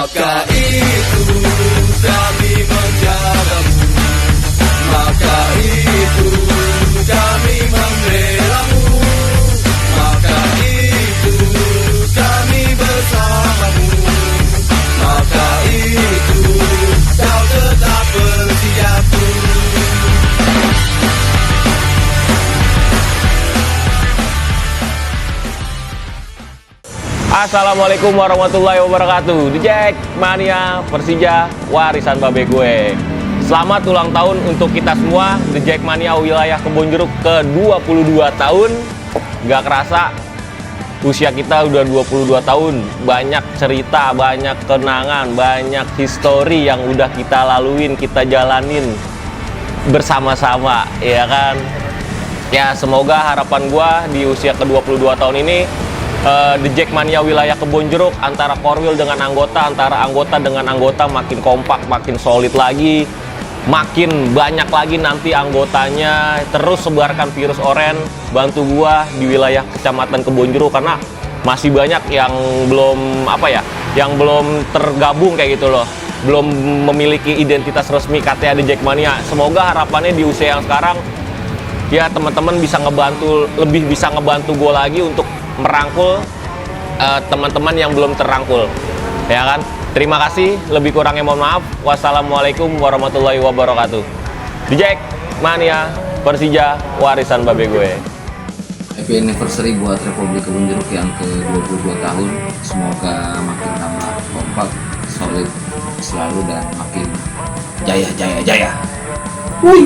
Maka itu kami menjagamu, maka itu kami membelamu, maka itu kami bersamamu, maka itu kau tetap Persijaku. Assalamualaikum warahmatullahi wabarakatuh. The Jack Mania Persija warisan babe gue. Selamat ulang tahun untuk kita semua. The Jack Mania wilayah Kebonjeruk ke 22 tahun. Gak kerasa usia kita udah 22 tahun. Banyak cerita, banyak kenangan, banyak histori yang udah kita laluin, kita jalanin bersama-sama, ya kan? Ya, semoga harapan gua di usia ke 22 tahun ini The Jack Mania wilayah Kebonjeruk antara Korwil dengan anggota, antara anggota dengan anggota makin kompak, makin solid lagi, makin banyak lagi nanti anggotanya. Terus sebarkan virus oren, bantu gua di wilayah Kecamatan Kebonjeruk karena masih banyak yang belum yang belum tergabung kayak gitu loh, belum memiliki identitas resmi KTA The Jack Mania. Semoga harapannya di usia yang sekarang ya teman-teman bisa lebih bisa ngebantu gue lagi untuk merangkul teman-teman yang belum terangkul, ya kan? Terima kasih, lebih kurangnya mohon maaf. Wassalamualaikum warahmatullahi wabarakatuh. The Jack Mania Persija warisan babe gue. Happy anniversary buat Republik Kebonjeruk yang ke-22 tahun. Semoga makin tambah kompak, solid selalu dan makin jaya. Wuih.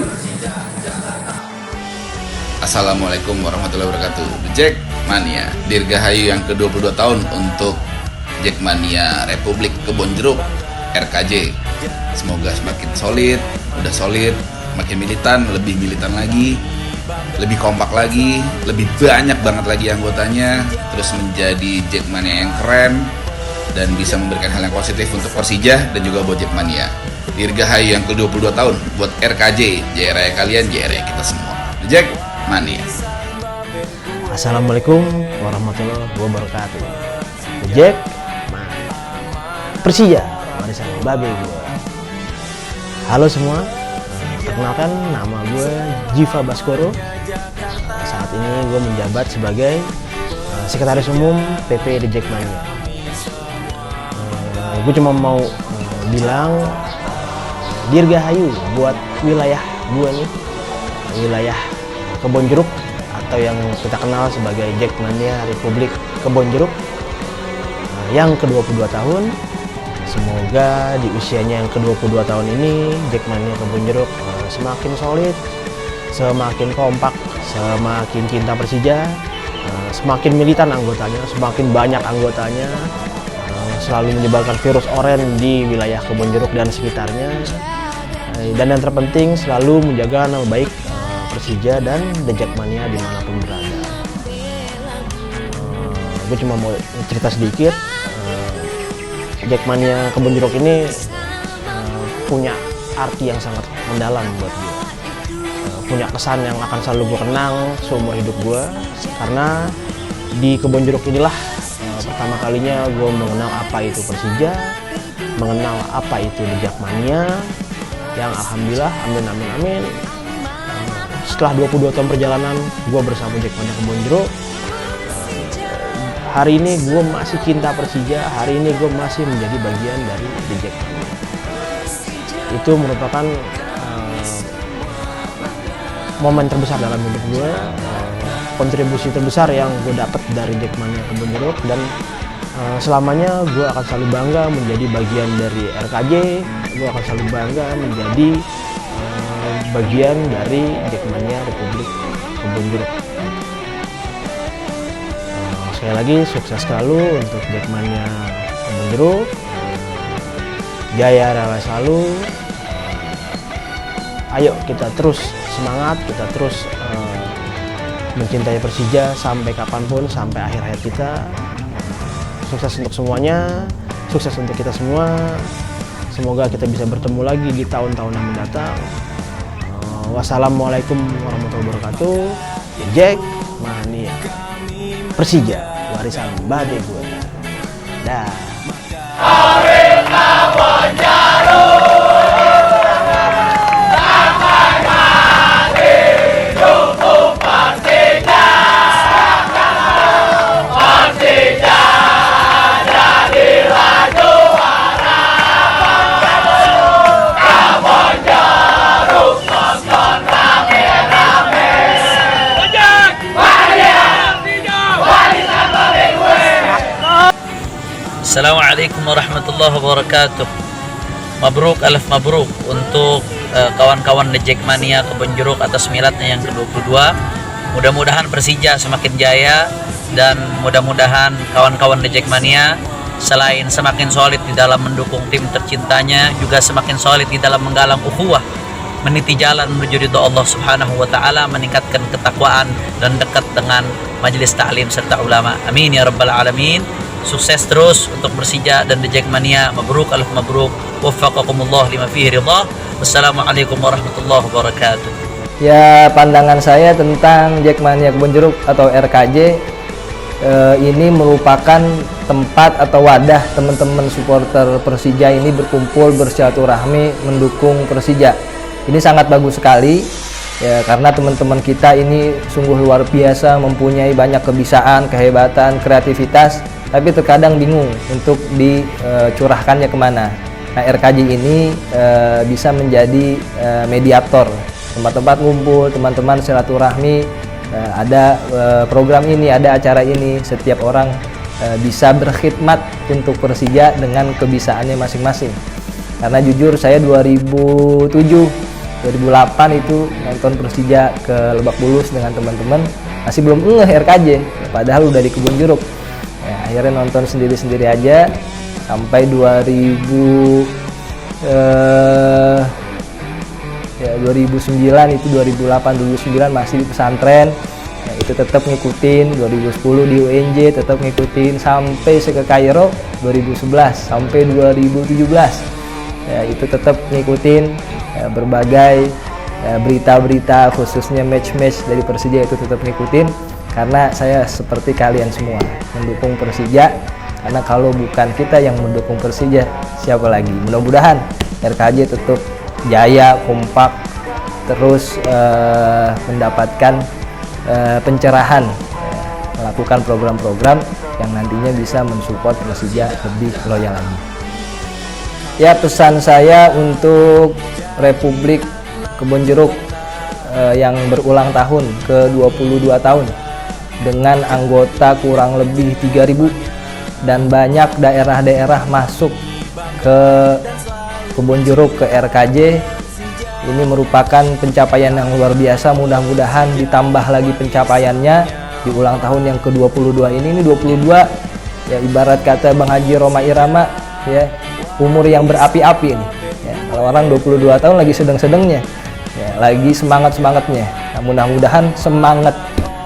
Assalamualaikum warahmatullahi wabarakatuh. The Jack Mania Dirgahayu yang ke-22 tahun untuk Jack Mania Republik Kebonjeruk RKJ. Semoga semakin solid, udah solid, makin militan, lebih militan lagi, lebih kompak lagi, lebih banyak banget lagi anggotanya, terus menjadi Jack Mania yang keren dan bisa memberikan hal yang positif untuk Persija dan juga buat Jack Mania. Dirgahayu yang ke-22 tahun buat RKJ, jaya raya kalian, jaya raya kita semua. The Jack Mania. Assalamualaikum warahmatullahi wabarakatuh. The Jack Mania Persija warisan babe gue. Halo semua, perkenalkan nama gue Jiva Baskoro. Saat ini gue menjabat sebagai Sekretaris Umum PP The Jack Mania. Gue cuma mau bilang dirgahayu buat wilayah gue nih, wilayah Kebonjeruk atau yang kita kenal sebagai Jack Mania Republik Kebonjeruk yang ke-22 tahun. Semoga di usianya yang ke-22 tahun ini Jack Mania Kebonjeruk semakin solid, semakin kompak, semakin cinta Persija, semakin militan anggotanya, semakin banyak anggotanya, selalu menyebarkan virus oren di wilayah Kebonjeruk dan sekitarnya, dan yang terpenting selalu menjaga nama baik Persija dan The Jack Mania dimanapun berada. Gue cuma mau cerita sedikit. Jack Mania Kebonjeruk ini punya arti yang sangat mendalam buat gue. Punya kesan yang akan selalu gue kenang seumur hidup gue. Karena di Kebonjeruk inilah pertama kalinya gue mengenal apa itu Persija, mengenal apa itu The Jack Mania, yang alhamdulillah, amin. Setelah 22 tahun perjalanan gue bersama Jack Mania Kebonjeruk, hari ini gue masih cinta Persija, hari ini gue masih menjadi bagian dari The Jack Mania. Itu merupakan momen terbesar dalam hidup gue, kontribusi terbesar yang gue dapat dari Jack Mania Kebonjeruk, dan selamanya gue akan selalu bangga menjadi bagian dari RKJ. Gue akan selalu bangga menjadi bagian dari Jack Mania Republik Kebonjeruk. Sekali lagi sukses selalu untuk Jack Mania Kebonjeruk, jaya raya selalu. Ayo kita terus semangat, kita terus mencintai Persija sampai kapanpun, sampai akhir hayat kita. Sukses untuk semuanya, sukses untuk kita semua. Semoga kita bisa bertemu lagi di tahun-tahun yang mendatang. Wassalamualaikum warahmatullahi wabarakatuh. Jack Mania Persija warisan babe gue. Dah. Assalamualaikum warahmatullahi wabarakatuh. Mabruk, alaf mabruk untuk kawan-kawan The Jackmania Kebon Jeruk atas miladnya yang ke-22. Mudah-mudahan Persija semakin jaya, dan mudah-mudahan kawan-kawan The Jackmania selain semakin solid di dalam mendukung tim tercintanya, juga semakin solid di dalam menggalang ukhuwah, meniti jalan menuju ridha Allah Subhanahu wa taala, meningkatkan ketakwaan dan dekat dengan majelis taklim serta ulama. Amin ya rabbal alamin. Sukses terus untuk Persija dan The Jackmania. Mabruk alaf mabruk. Waffaqakumullah lima fihi ridha. Wassalamualaikum warahmatullahi wabarakatuh. Ya, pandangan saya tentang Jackmania Kebon Jeruk atau RKJ ini merupakan tempat atau wadah teman-teman supporter Persija ini berkumpul bersilaturahmi mendukung Persija. Ini sangat bagus sekali ya, karena teman-teman kita ini sungguh luar biasa, mempunyai banyak kebisaan, kehebatan, kreativitas, tapi terkadang bingung untuk dicurahkannya kemana. Nah, RKJ ini bisa menjadi mediator, tempat-tempat ngumpul, teman-teman silaturahmi, ada program ini, ada acara ini, setiap orang bisa berkhidmat untuk Persija dengan kebisaannya masing-masing. Karena jujur saya 2007, 2008 itu nonton Persija ke Lebak Bulus dengan teman-teman, masih belum ngeh RKJ, padahal udah di Kebon Jeruk. Ya, akhirnya nonton sendiri-sendiri aja sampai 2009 itu 2008 2009 masih di pesantren ya, itu tetap ngikutin. 2010 di UNJ tetap ngikutin sampai saya ke Kairo 2011 sampai 2017 ya, itu tetap ngikutin ya, berbagai berita-berita khususnya match-match dari Persija itu tetap ngikutin, karena saya seperti kalian semua mendukung Persija. Karena kalau bukan kita yang mendukung Persija, siapa lagi? Mudah-mudahan RKJ tetap jaya, kompak, terus mendapatkan pencerahan, melakukan program-program yang nantinya bisa mensupport Persija lebih loyal lagi. Ya, pesan saya untuk Republik Kebon Jeruk yang berulang tahun ke-22 tahun dengan anggota kurang lebih 3.000 dan banyak daerah-daerah masuk ke Kebon Jeruk, ke RKJ. Ini merupakan pencapaian yang luar biasa. Mudah-mudahan ditambah lagi pencapaiannya di ulang tahun yang ke-22 ini 22 ya, ibarat kata Bang Haji Roma Irama ya, umur yang berapi-api ini ya. Kalau orang 22 tahun lagi sedang-sedangnya ya, lagi semangat-semangatnya. Nah, mudah-mudahan semangat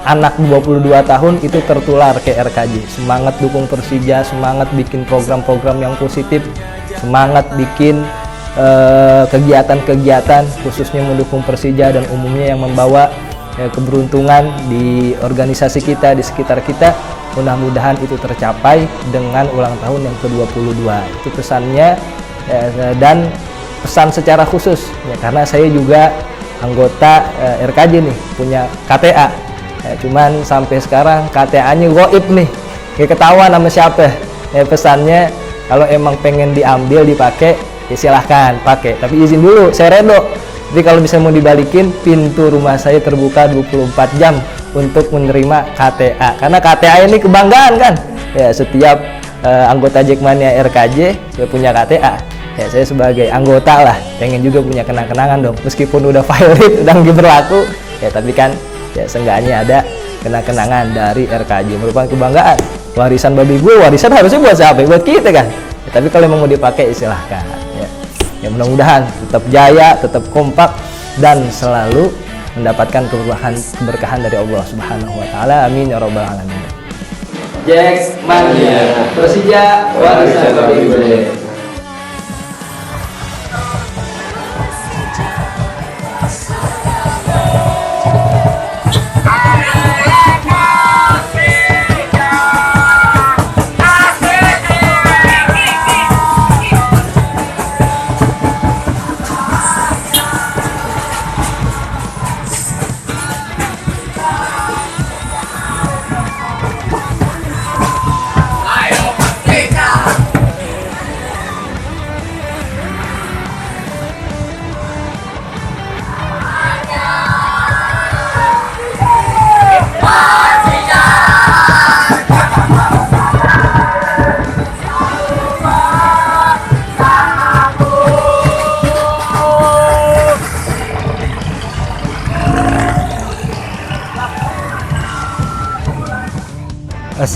anak 22 tahun itu tertular ke RKJ, semangat dukung Persija, semangat bikin program-program yang positif, semangat bikin kegiatan-kegiatan khususnya mendukung Persija dan umumnya yang membawa keberuntungan di organisasi kita, di sekitar kita. Mudah-mudahan itu tercapai dengan ulang tahun yang ke-22. Itu pesannya dan pesan secara khusus ya, karena saya juga anggota RKJ nih, punya KTA. Ya, cuman sampai sekarang KTA-nya goib nih, kayak ketahuan sama siapa. Ya, pesannya kalau emang pengen diambil dipakai ya silahkan pakai, tapi izin dulu, saya redo. Jadi kalau bisa mau dibalikin, pintu rumah saya terbuka 24 jam untuk menerima KTA, karena KTA ini kebanggaan kan ya, setiap anggota Jackmania RKJ ya punya KTA ya. Saya sebagai anggota lah pengen juga punya kenang-kenangan dong, meskipun udah valid, udah nggak berlaku ya, tapi kan ya seenggaknya ada kenang-kenangan dari RKJ, merupakan kebanggaan. Warisan babi gue, warisan harusnya buat siapa? Buat kita kan ya, tapi kalau mau dipakai silahkan ya. Ya, mudah-mudahan tetap jaya, tetap kompak, dan selalu mendapatkan keberkahan dari Allah Subhanahu wa taala. Amin ya rabbal alamin. Jackmania Persija warisan babi gue.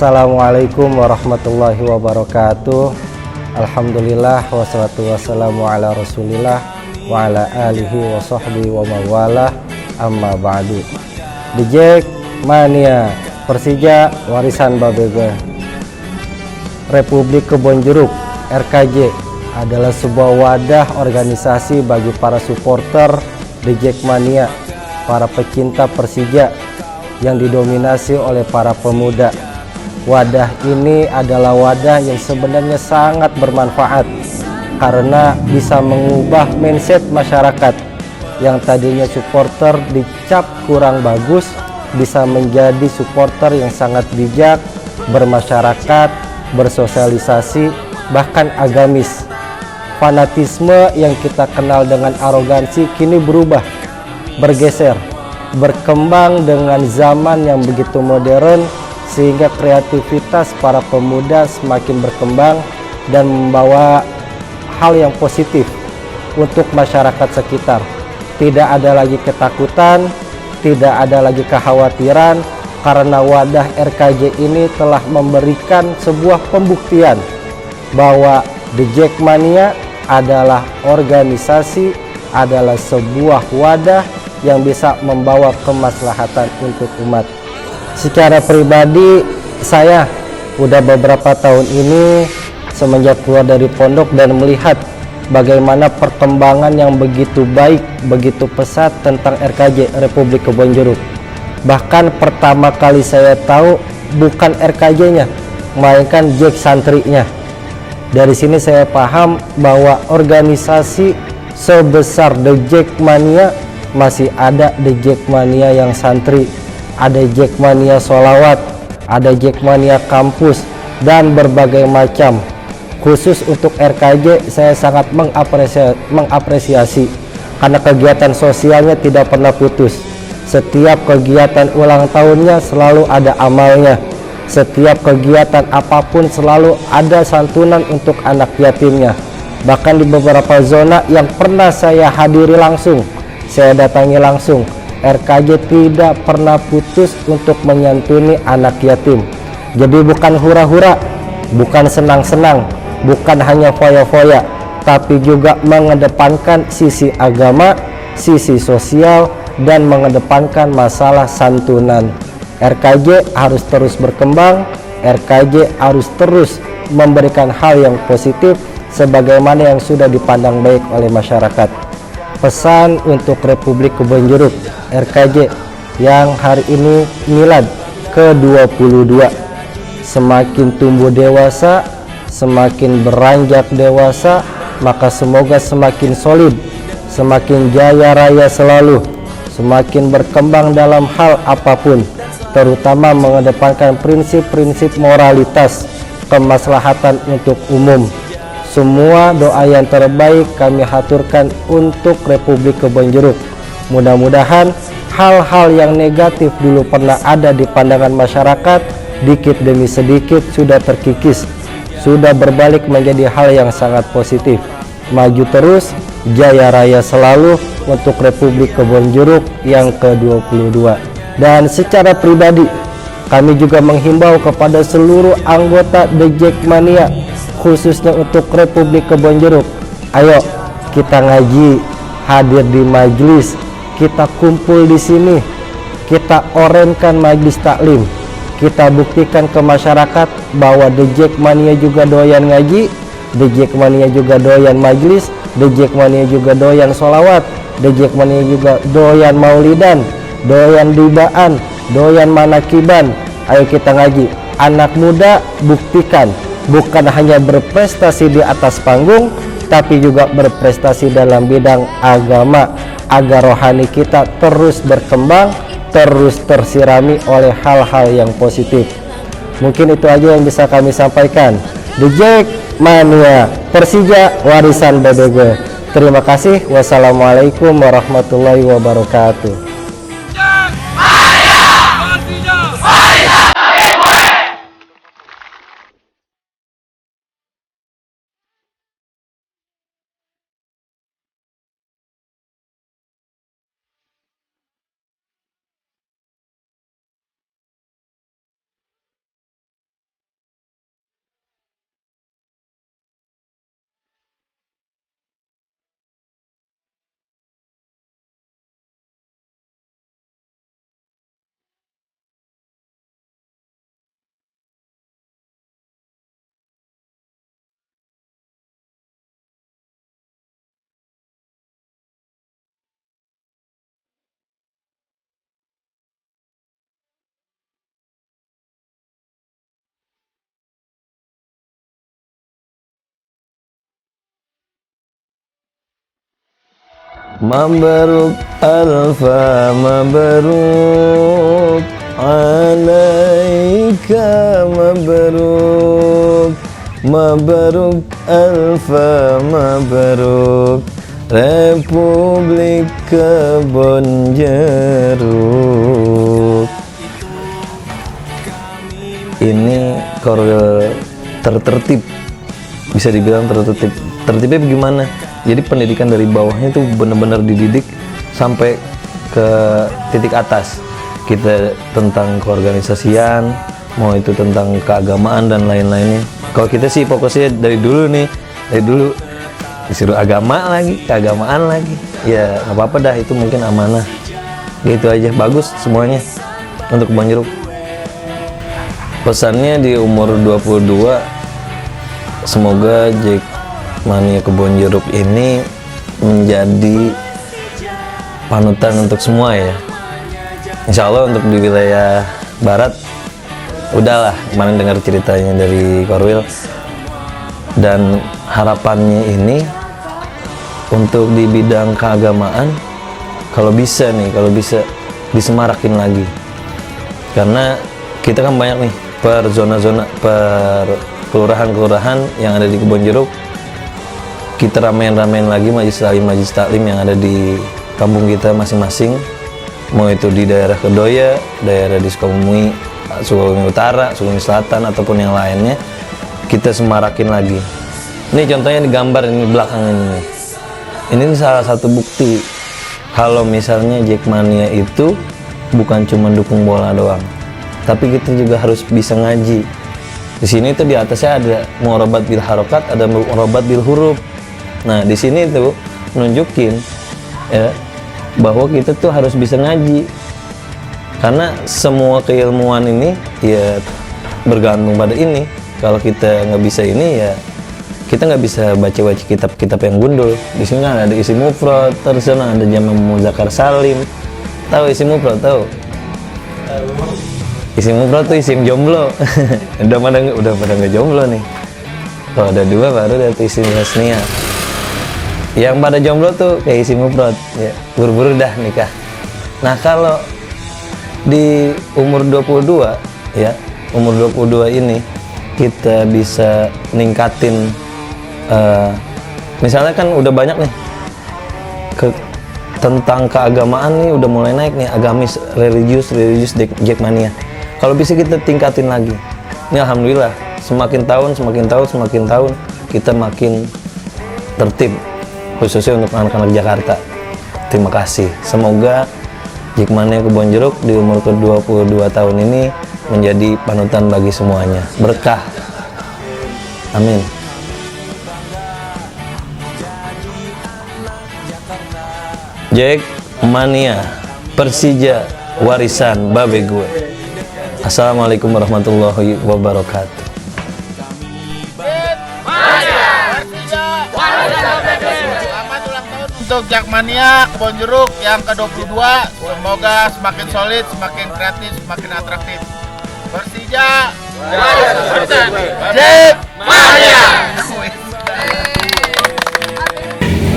Assalamualaikum warahmatullahi wabarakatuh. Alhamdulillah wassalatu wassalamu ala rasulillah wa ala alihi wa sahbihi wa mawalah, amma ba'du. The Jack Mania Persija Warisan Babega Republik Kebonjeruk RKJ adalah sebuah wadah organisasi bagi para supporter The Jack Mania, para pecinta Persija yang didominasi oleh para pemuda. Wadah ini adalah wadah yang sebenarnya sangat bermanfaat karena bisa mengubah mindset masyarakat yang tadinya supporter dicap kurang bagus bisa menjadi supporter yang sangat bijak, bermasyarakat, bersosialisasi, bahkan agamis. Fanatisme yang kita kenal dengan arogansi kini berubah, bergeser, berkembang dengan zaman yang begitu modern, sehingga kreativitas para pemuda semakin berkembang dan membawa hal yang positif untuk masyarakat sekitar. Tidak ada lagi ketakutan, tidak ada lagi kekhawatiran, karena wadah RKJ ini telah memberikan sebuah pembuktian bahwa The Jack Mania adalah organisasi, adalah sebuah wadah yang bisa membawa kemaslahatan untuk umat. Secara pribadi saya udah beberapa tahun ini semenjak keluar dari pondok dan melihat bagaimana perkembangan yang begitu baik, begitu pesat tentang RKJ Republik Kebonjeruk. Bahkan pertama kali saya tahu bukan RKJ-nya, melainkan Jack santrinya. Dari sini saya paham bahwa organisasi sebesar The Jack Mania masih ada The Jack Mania yang santri, ada Jack Mania Sholawat, ada Jack Mania kampus, dan berbagai macam. Khusus untuk RKJ saya sangat mengapresiasi karena kegiatan sosialnya tidak pernah putus. Setiap kegiatan ulang tahunnya selalu ada amalnya. Setiap kegiatan apapun selalu ada santunan untuk anak yatimnya. Bahkan di beberapa zona yang pernah saya hadiri langsung, saya datangi langsung, RKJ tidak pernah putus untuk menyantuni anak yatim. Jadi bukan hura-hura, bukan senang-senang, bukan hanya foya-foya, tapi juga mengedepankan sisi agama, sisi sosial, dan mengedepankan masalah santunan. RKJ harus terus berkembang, RKJ harus terus memberikan hal yang positif sebagaimana yang sudah dipandang baik oleh masyarakat. Pesan untuk Republik Kebonjeruk RKJ yang hari ini milad ke-22, semakin tumbuh dewasa, semakin beranjak dewasa, maka semoga semakin solid, semakin jaya raya selalu, semakin berkembang dalam hal apapun, terutama mengedepankan prinsip-prinsip moralitas, kemaslahatan untuk umum. Semua doa yang terbaik kami haturkan untuk Republik Kebonjeruk. Mudah-mudahan hal-hal yang negatif dulu pernah ada di pandangan masyarakat, dikit demi sedikit sudah terkikis, sudah berbalik menjadi hal yang sangat positif. Maju terus, jaya raya selalu untuk Republik Kebonjeruk yang ke-22. Dan secara pribadi kami juga menghimbau kepada seluruh anggota The Jack Mania, khususnya untuk Republik Kebonjeruk, ayo kita ngaji, hadir di majelis, kita kumpul di sini, kita orenkan majelis taklim, kita buktikan ke masyarakat bahwa The Jack Mania juga doyan ngaji, The Jack Mania juga doyan majelis, The Jack Mania juga doyan sholawat, The Jack Mania juga doyan maulidan, doyan dibaan, doyan manakiban. Ayo kita ngaji. Anak muda buktikan, bukan hanya berprestasi di atas panggung, tapi juga berprestasi dalam bidang agama, agar rohani kita terus berkembang, terus tersirami oleh hal-hal yang positif. Mungkin itu aja yang bisa kami sampaikan. The Jack Mania Persija Warisan BBG. Terima kasih. Wassalamualaikum warahmatullahi wabarakatuh. Mabruk alfa mabruk alaika mabruk mabruk alfa mabruk Republik Kebon Jeruk. Ini korwil tertertib, bisa dibilang tertertib. Tertibnya bagaimana? Jadi pendidikan dari bawahnya itu benar-benar dididik sampai ke titik atas. Kita tentang keorganisasian, mau itu tentang keagamaan dan lain-lainnya. Kalau kita sih fokusnya dari dulu disuruh agama lagi, keagamaan lagi. Ya nggak apa-apa dah, itu mungkin amanah. Gitu aja, bagus semuanya untuk Kebon Jeruk. Pesannya di umur 22, semoga Jackmania Kebon Jeruk ini menjadi panutan untuk semua ya. Insya Allah untuk di wilayah barat, udahlah kemarin dengar ceritanya dari Korwil, dan harapannya ini untuk di bidang keagamaan kalau bisa disemarakin lagi, karena kita kan banyak nih per zona-zona, per kelurahan-kelurahan yang ada di Kebon Jeruk. Kita ramein lagi majelis taklim yang ada di kampung kita masing-masing, mau itu di daerah Kedoya, daerah di Sukabumi Utara, Sukabumi Selatan, ataupun yang lainnya, kita semarakin lagi. Ini contohnya di gambar ini belakang ini. Ini salah satu bukti kalau misalnya Jackmania itu bukan cuma dukung bola doang, tapi kita juga harus bisa ngaji. Di sini tuh di atasnya ada murabat bil harokat, ada murabat bil huruf. Nah di sini tuh nunjukin ya bahwa kita tuh harus bisa ngaji, karena semua keilmuan ini ya bergantung pada ini. Kalau kita nggak bisa ini ya kita nggak bisa baca kitab-kitab yang gundul. Di sini kan ada isi mufrad, terus ada jamak muzakkar salim. Tahu isi mufrad? Tahu? Isi mufrad tuh isim jomblo. udah pada nggak jomblo nih. Kalau ada dua baru ada isim tasniyah. Yang pada jomblo tuh kayak isi mufrad, ya buru-buru dah nikah. Nah kalau di umur 22 ya, umur 22 ini kita bisa ningkatin, misalnya kan udah banyak nih tentang keagamaan nih, udah mulai naik nih, agamis, religius Jackmania. Kalau bisa kita tingkatin lagi. Ini alhamdulillah semakin tahun kita makin tertib, khususnya untuk anak-anak Jakarta. Terima kasih. Semoga Jackmania Kebon Jeruk di umur ke-22 tahun ini menjadi panutan bagi semuanya. Berkah. Amin. Jackmania, Persija, warisan babe gue. Assalamualaikum warahmatullahi wabarakatuh. Selamat ulang tahun untuk Jackmania Kebon Jeruk yang ke-22. Semoga semakin solid, semakin kreatif, semakin atraktif. Persija, Jackmania.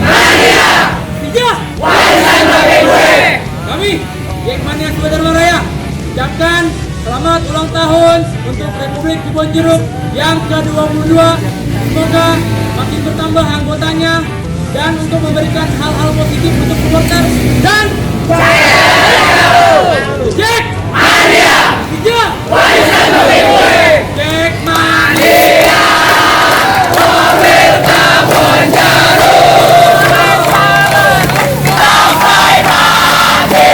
Persija, warisan babe gue. Kami Jackmania Sumatera Raya ucapkan selamat ulang tahun untuk Republik Kebon Jeruk yang ke-22. Semoga makin bertambah anggotanya dan untuk memberikan hal-hal positif untuk supporter dan Jackmania. Persija, warisan babe gue. Jackmania, mobil Kebon Jeruk. Sampai mati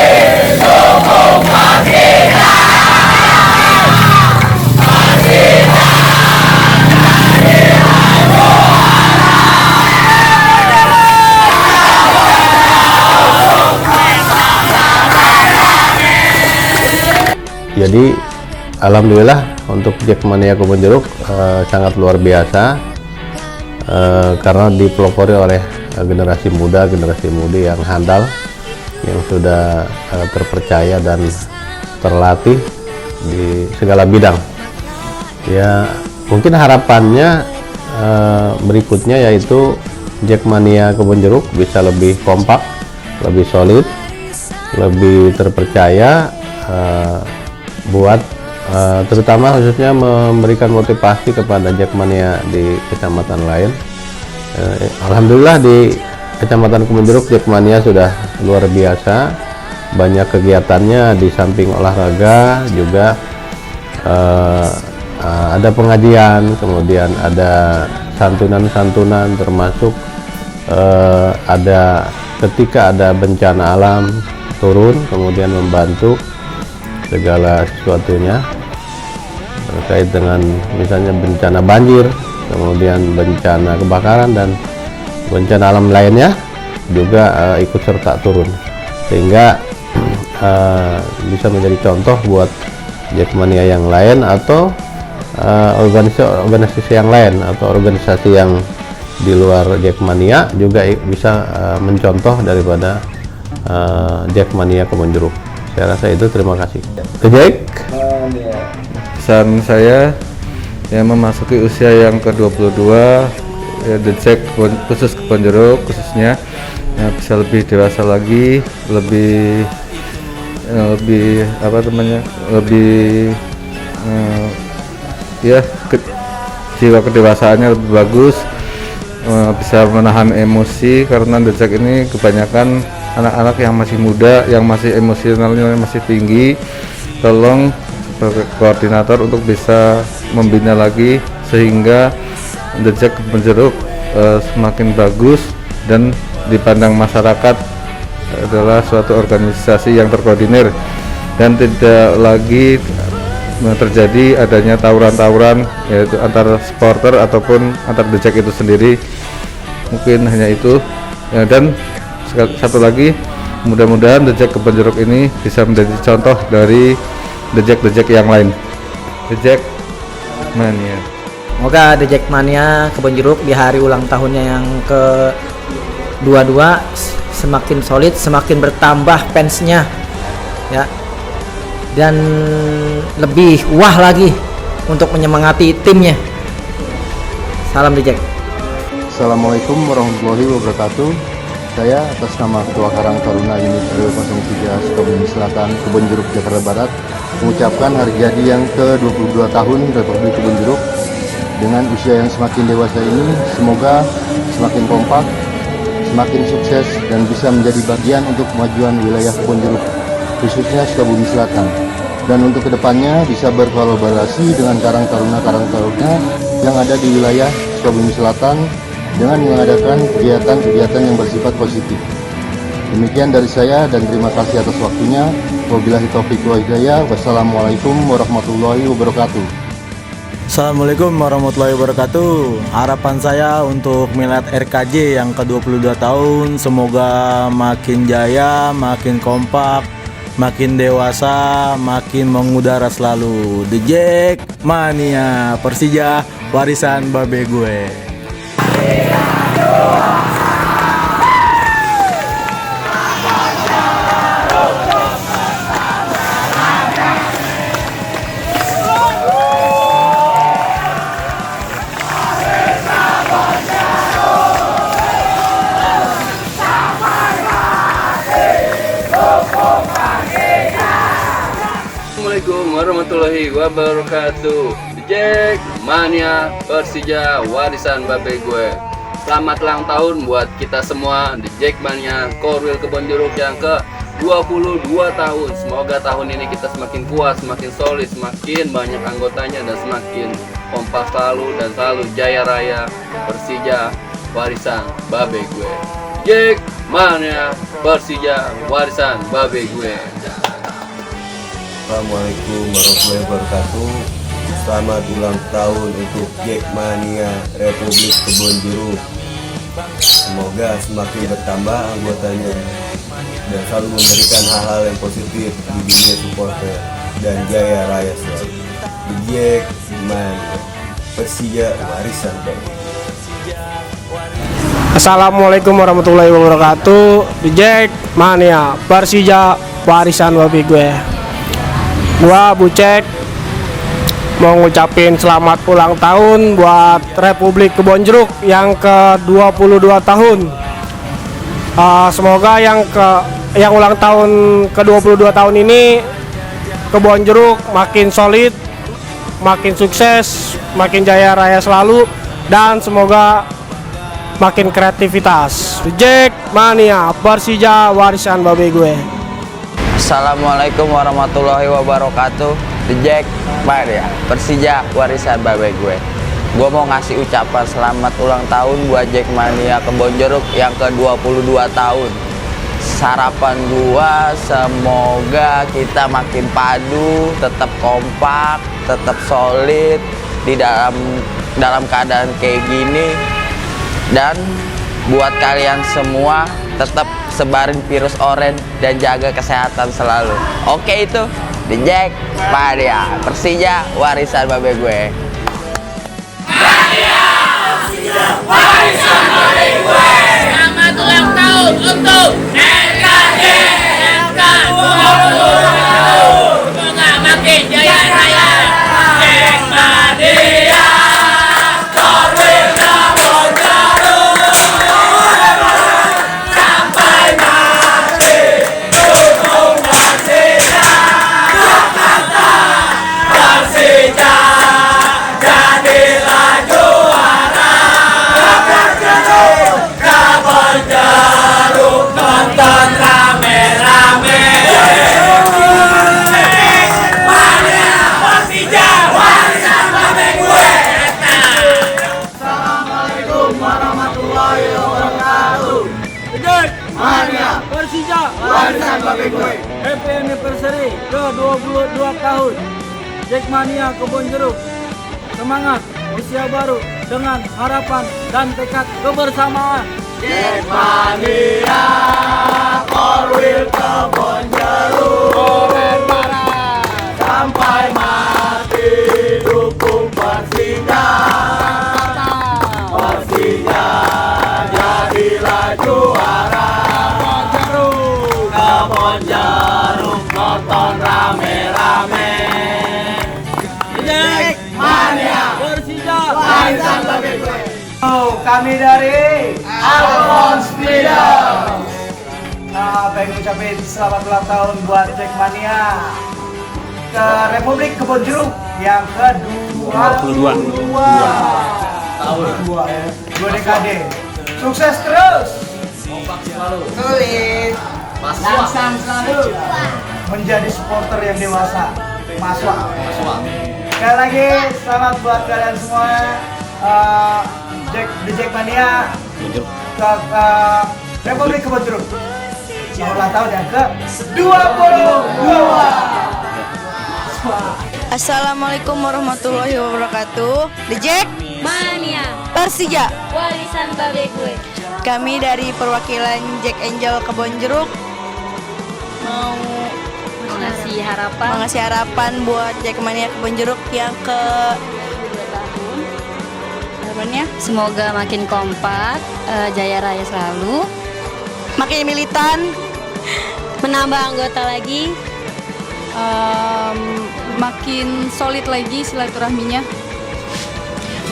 dukung Persija. Jadi alhamdulillah untuk Jackmania Kebon Jeruk sangat luar biasa, karena dipelopori oleh generasi mudi yang handal, yang sudah terpercaya dan terlatih di segala bidang. Ya mungkin harapannya berikutnya yaitu Jackmania Kebon Jeruk bisa lebih kompak, lebih solid, lebih terpercaya, buat terutama khususnya memberikan motivasi kepada Jackmania di kecamatan lain. Alhamdulillah di Kecamatan Kebonjeruk Jackmania sudah luar biasa, banyak kegiatannya. Di samping olahraga juga ada pengajian, kemudian ada santunan-santunan, termasuk ada ketika ada bencana alam turun kemudian membantu segala sesuatunya terkait dengan misalnya bencana banjir, kemudian bencana kebakaran dan bencana alam lainnya juga ikut serta turun, sehingga bisa menjadi contoh buat Jackmania yang lain atau organisasi yang lain atau organisasi yang di luar Jackmania juga bisa mencontoh daripada Jackmania Kebonjeruk. Saya rasa itu. Terima kasih. Jack. Pesan saya yang memasuki usia yang ke-22, ya, The Jack khusus Kebonjeruk khususnya ya, bisa lebih dewasa lagi, lebih jiwa kedewasaannya lebih bagus, bisa menahan emosi, karena The Jack ini kebanyakan anak-anak yang masih muda, yang masih emosionalnya masih tinggi. Tolong sebagai koordinator untuk bisa membina lagi sehingga The Jack Kebonjeruk semakin bagus dan dipandang masyarakat adalah suatu organisasi yang terkoordinir dan tidak lagi terjadi adanya tawuran-tawuran, yaitu antar supporter ataupun antar The Jack itu sendiri. Mungkin hanya itu ya, dan satu lagi, mudah-mudahan The Jack Kebonjeruk ini bisa menjadi contoh dari The Jack yang lain. The Jack Mania. Semoga The Jackmania Kebonjeruk di hari ulang tahunnya yang ke-22 semakin solid, semakin bertambah fansnya ya, dan lebih wah lagi untuk menyemangati timnya. Salam The Jack. Assalamualaikum warahmatullahi wabarakatuh. Saya atas nama Ketua Karang Taruna Unit RW 03 Sukabumi Selatan, Kebonjeruk, Jakarta Barat, mengucapkan hari jadi yang ke-22 tahun Republik Kebonjeruk. Dengan usia yang semakin dewasa ini, semoga semakin kompak, semakin sukses, dan bisa menjadi bagian untuk kemajuan wilayah Kebonjeruk, khususnya Sukabumi Selatan. Dan untuk kedepannya bisa berkolaborasi dengan Karang Taruna yang ada di wilayah Sukabumi Selatan, dengan mengadakan kegiatan-kegiatan yang bersifat positif. Demikian dari saya dan terima kasih atas waktunya. Wabillahi taufiq wal hidayah. Wassalamualaikum warahmatullahi wabarakatuh. Assalamualaikum warahmatullahi wabarakatuh. Harapan saya untuk Milad RKJ yang ke-22 tahun, semoga makin jaya, makin kompak, makin dewasa, makin mengudara selalu. The Jackmania Persija, warisan babe gue. Assalamualaikum warahmatullahi wabarakatuh. Jackmania Persija, warisan babe gue. Selamat ulang tahun buat kita semua di Jackmania Korwil Kebonjeruk yang ke-22 tahun. Semoga tahun ini kita semakin kuat, semakin solid, semakin banyak anggotanya, dan semakin kompak selalu, dan selalu jaya raya. Persija, warisan babe gue. Jackmania Persija, warisan babe gue. Assalamualaikum warahmatullahi wabarakatuh. Selamat ulang tahun untuk Jackmania Republik Kebonjeruk. Semoga semakin bertambah anggotanya dan selalu memberikan hal-hal yang positif di dunia supporter dan jaya raya selalu. The Jackmania Persija, warisan babe. Assalamualaikum warahmatullahi wabarakatuh. The Jackmania Persija, warisan babe gue. Gua Bucek mau ngucapin selamat ulang tahun buat Republik Kebonjeruk yang ke-22 tahun. Semoga yang ulang tahun ke-22 tahun ini Kebon Jeruk makin solid, makin sukses, makin jaya raya selalu, dan semoga makin kreativitas. Jackmania Persija warisan babe gue. Assalamualaikum warahmatullahi wabarakatuh. The Jackmania Persija warisan babe gue. Gue mau ngasih ucapan selamat ulang tahun buat Jackmania Kebon Jeruk yang ke-22 tahun. Harapan gua semoga kita makin padu, tetap kompak, tetap solid di dalam keadaan kayak gini. Dan buat kalian semua tetap sebarin virus oren dan jaga kesehatan selalu. Oke, itu The Jackmania Persija warisan babe gue. Warisan babe gue. Selamat ulang tahun untuk RKJ semoga makin jaya raya. Jackmania Korwil Kebon Jeruk sampai mati dukung Persija. Jakarta Persija jadilah juara. Kebon Jeruk nonton rame-rame. Mania Persija warisan babe gue. Assalamualaikum warahmatullahi wabarakatuh. Jackmania Persija warisan babe gue. Happy anniversary ke-22 tahun Jackmania Kebon Jeruk. Semangat usia baru dengan harapan dan tekad kebersamaan. Jackmania Korwil Kebon Jeruk sampai mati dukung Persija. Persija jadilah juara. Kebon Jeruk nonton rame-rame. Jackmania Persija warisan babe gue. Kami dari Alphonse Freedom. Pengen ngucapin selamat ulang tahun buat Jackmania ke Republik Kebon Jeruk yang ke-22 tahun. 2 dekade. Sukses terus. Kompak selalu. Solid. Langsam selalu. Menjadi supporter yang dewasa. Maswa. Sekali lagi selamat buat kalian semua. The Jackmania ke Republik Kebon Jeruk yang ulang tahun yang ke-22. Assalamualaikum warahmatullahi wabarakatuh. The Jackmania Persija warisan babe gue. Kami dari perwakilan Jack Angel Kebon Jeruk mau mengasih harapan buat Jackmania Kebon Jeruk yang ke semoga makin kompak, jaya raya selalu, makin militan, menambah anggota lagi, makin solid lagi silaturahminya,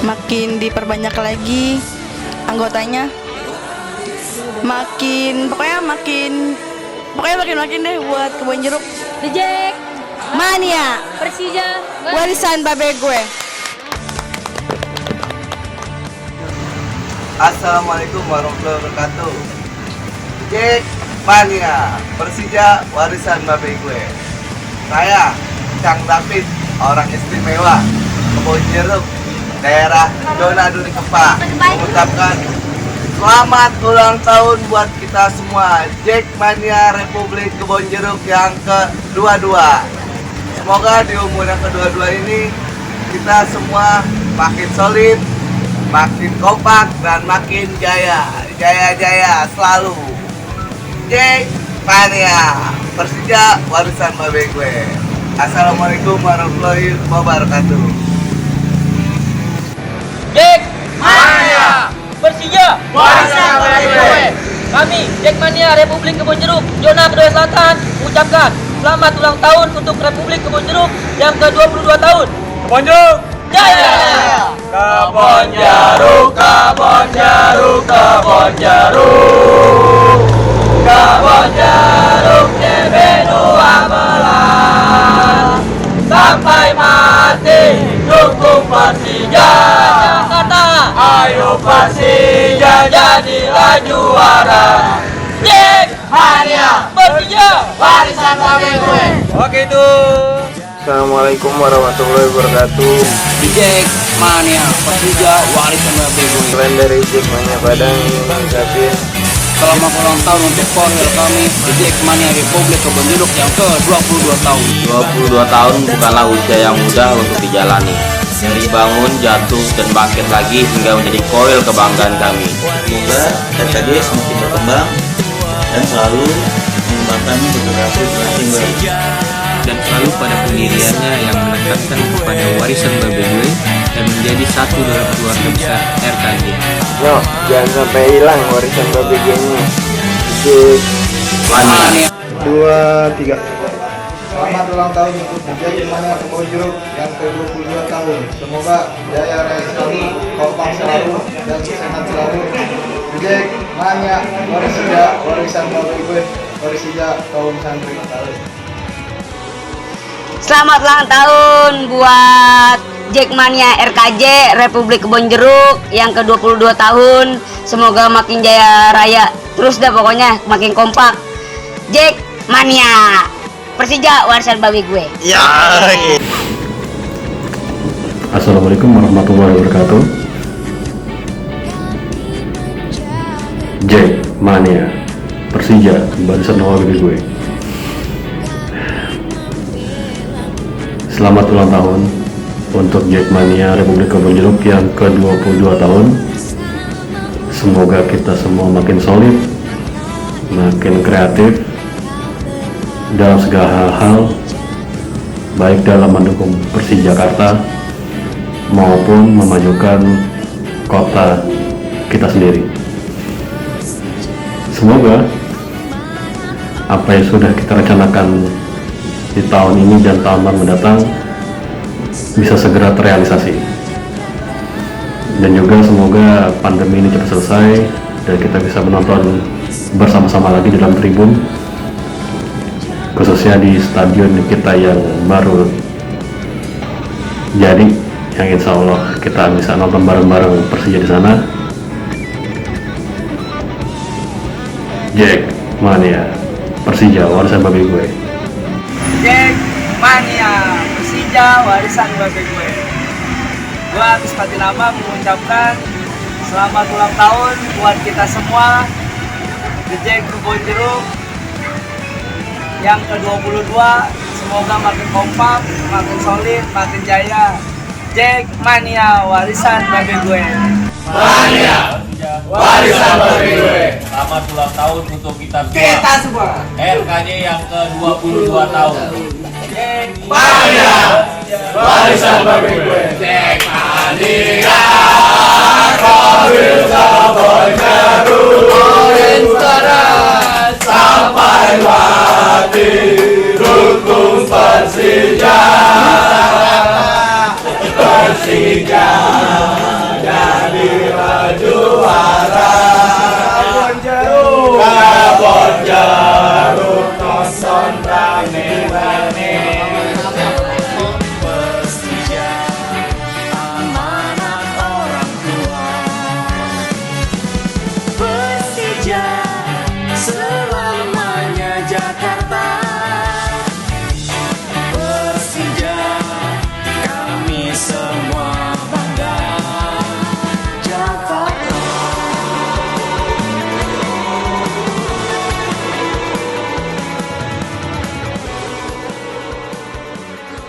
makin diperbanyak lagi anggotanya, pokoknya makin deh buat Kebon Jeruk. The Jackmania Persija warisan babe gue. Assalamualaikum warahmatullahi wabarakatuh. Jackmania Persija warisan babe gue. Saya Kang David, orang istimewa Kebon Jeruk, daerah Zona Duri Kepa, mengucapkan selamat ulang tahun buat kita semua Jackmania Republik Kebon Jeruk yang ke-22. Semoga di umur yang ke-22 ini kita semua makin solid, makin kompak, dan makin jaya selalu. Jackmania Persija warisan babe gue. Assalamualaikum warahmatullahi wabarakatuh. Jackmania Persija warisan babe gue. Kami Jackmania Republik Kebon Jeruk Zona Kedua Selatan mengucapkan selamat ulang tahun untuk Republik Kebon Jeruk yang ke-22 tahun. Kebon Jeruk jaya! Kebon Jeruk, Kebon Jeruk, Kebon Jeruk. Kebon Jeruk JB12 sampai mati dukung Persija Jakarta. Ayo Persija jadilah juara. Jackmania Persija warisan babe gue. Oke itu. Assalamualaikum warahmatullahi wabarakatuh. Jackmania Persija warisan babe gue. Kalian dari Jackmania Padang ingin mengucapkan selamat ulang tahun untuk korwil kami di Jackmania Republik Kebon Jeruk yang ke-22 tahun. 22 tahun bukanlah usia yang mudah untuk dijalani. Dari bangun, jatuh, dan bangkit lagi hingga menjadi korwil kebanggaan kami. Semoga RKJ semakin berkembang dan selalu mengembangkan generasi baru. Dan selalu pada pendiriannya yang menekankan kepada warisan babe gue dan menjadi satu dalam keluarga besar RKJ. Yo, jangan sampai hilang warisan babe gue ini. Mania. 2, 3. Selamat ulang tahun untuk Jackmania Kebon Jeruk yang ke-22 tahun. Semoga jaya raya selalu, kompak selalu, dan sehat selalu. Jackmania Persija warisan babe gue. Persija kaum santri. Selamat ulang tahun buat Jackmania RKJ Republik Kebon Jeruk yang ke-22 tahun. Semoga makin jaya raya. Terus dah pokoknya makin kompak. Jackmania Persija warisan babe gue. Ya. Assalamualaikum warahmatullahi wabarakatuh. Jackmania Persija warisan babe gue. Selamat ulang tahun untuk Jackmania Republik Kebon Jeruk yang ke-22 tahun. Semoga kita semua makin solid, makin kreatif dalam segala hal, baik dalam mendukung Persija Jakarta maupun memajukan kota kita sendiri. Semoga apa yang sudah kita rencanakan di tahun ini dan tahun-tahun mendatang bisa segera terrealisasi, dan juga semoga pandemi ini cepat selesai dan kita bisa menonton bersama-sama lagi di dalam tribun, khususnya di stadion kita yang baru jadi, yang insya Allah kita bisa nonton bareng-bareng Persija di sana. Jackmania Persija warisan babe gue. Jackmania Persija warisan babe gue. Gua Agus Patinama mengucapkan selamat ulang tahun buat kita semua The Jack Kebon Jeruk yang ke-22. Semoga makin kompak, makin solid, makin jaya. Jackmania warisan babe gue. Mania warisan babe gue. Selamat ulang tahun untuk kita semua. RKJ yang ke-22 tahun. Jackmania warisan babe gue. Jackmania